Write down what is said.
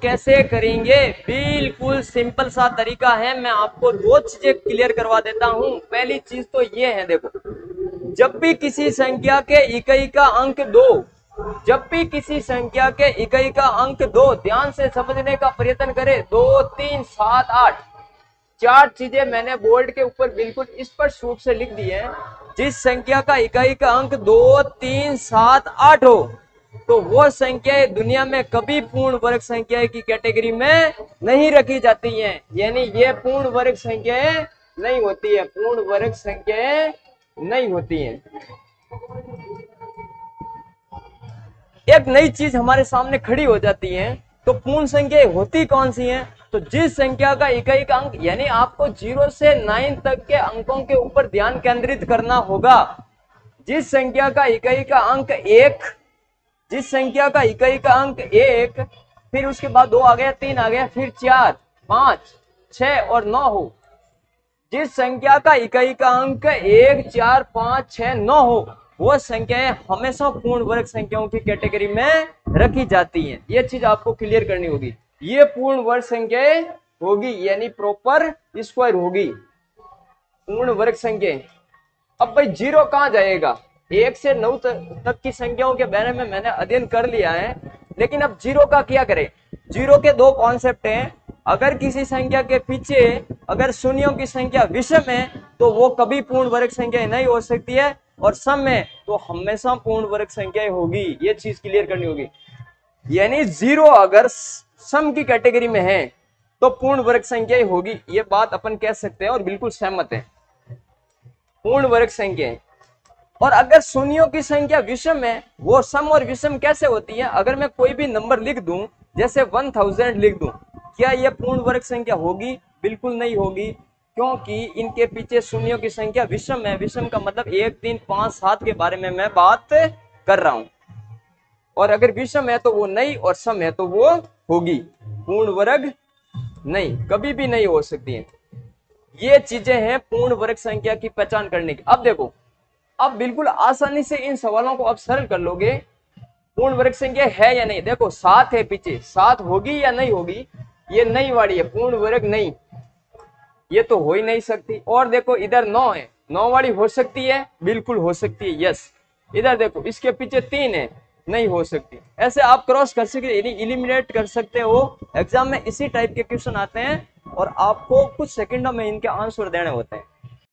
कैसे करेंगे? बिल्कुल सिंपल सा तरीका है। मैं आपको दो चीजें क्लियर करवा देता हूं। पहली चीज तो ये है, देखो, जब भी किसी संख्या के इकाई का अंक दो, जब भी किसी संख्या के इकाई का अंक दो, ध्यान से समझने का प्रयत्न करें। 2, 3, 7, 8, चार चीजें मैंने बोर्ड के ऊपर बिल्कुल स्पष्ट रूप से लिख दी है। जिस संख्या का इकाई का अंक 2, 3, 7, 8 हो, तो वो संख्याएं दुनिया में कभी पूर्ण वर्ग संख्या की कैटेगरी में नहीं रखी जाती हैं। यानी ये पूर्ण वर्ग संख्याएं नहीं होती है, पूर्ण वर्ग संख्याएं नहीं होती हैं। एक नई चीज हमारे सामने खड़ी हो जाती है, तो पूर्ण संख्याएं होती कौन सी हैं? तो जिस संख्या का इकाई का अंक, यानी आपको 0 से 9 तक के अंकों के ऊपर ध्यान केंद्रित करना होगा। जिस संख्या का इकाई का अंक 1, जिस संख्या का इकाई का अंक 1, फिर उसके बाद 2 आ गया, 3 आ गया, फिर 4, 5, 6 और 9 हो, जिस संख्या का इकाई का अंक 1, 4, 5, 6, 9 हो, वो संख्याएं हमेशा पूर्ण वर्ग संख्याओं की कैटेगरी में रखी जाती हैं। ये चीज आपको क्लियर करनी होगी। ये पूर्ण वर्ग संख्याएं होगी, यानी प्रॉपर स्क्वायर होगी पूर्ण वर्ग संख्या। अब भाई 0 कहां जाएगा? 1 से 9 तक की संख्याओं के बारे में मैंने अध्ययन कर लिया है, लेकिन अब 0 का क्या करें? 0 के दो कॉन्सेप्ट हैं। अगर किसी संख्या के पीछे अगर शून्यों की संख्या विषम है, तो वो कभी पूर्ण वर्ग संख्या नहीं हो सकती है, और सम में तो हमेशा पूर्ण वर्ग संख्या होगी। ये चीज क्लियर करनी होगी। यानी 0 अगर सम की कैटेगरी में है तो पूर्ण वर्ग संख्या होगी। ये बात अपन कह सकते हैं और बिल्कुल सहमत है, पूर्ण वर्ग संख्या। और अगर शून्यों की संख्या विषम है, वो सम और विषम कैसे होती है? अगर मैं कोई भी नंबर लिख दूं, जैसे 1000 लिख दूं, क्या यह पूर्ण वर्ग संख्या होगी? बिल्कुल नहीं होगी, क्योंकि इनके पीछे शून्यों की संख्या विषम है। विषम का मतलब 1, 3, 5, 7 के बारे में मैं बात कर रहा हूं। और अगर विषम है तो वो नहीं, और सम है तो वो होगी। पूर्ण वर्ग नहीं, कभी भी नहीं हो सकती है। ये चीजें हैं पूर्ण वर्ग संख्या की पहचान करने की। अब देखो, अब बिल्कुल आसानी से इन सवालों को आप सरल कर लोगे। पूर्ण वर्ग संख्या है या नहीं? देखो 7 है पीछे, 7 होगी या नहीं होगी? ये नहीं वाली है, पूर्ण वर्ग नहीं, ये तो हो ही नहीं सकती। और देखो इधर 9 है, 9 वाली हो सकती है? बिल्कुल हो सकती है, यस। इधर देखो इसके पीछे 3 है, नहीं हो सकती। ऐसे आप क्रॉस कर सकते, यानी एलिमिनेट कर सकते हो। एग्जाम में इसी टाइप के क्वेश्चन आते हैं और आपको कुछ सेकंडों में इनके आंसर देने होते हैं।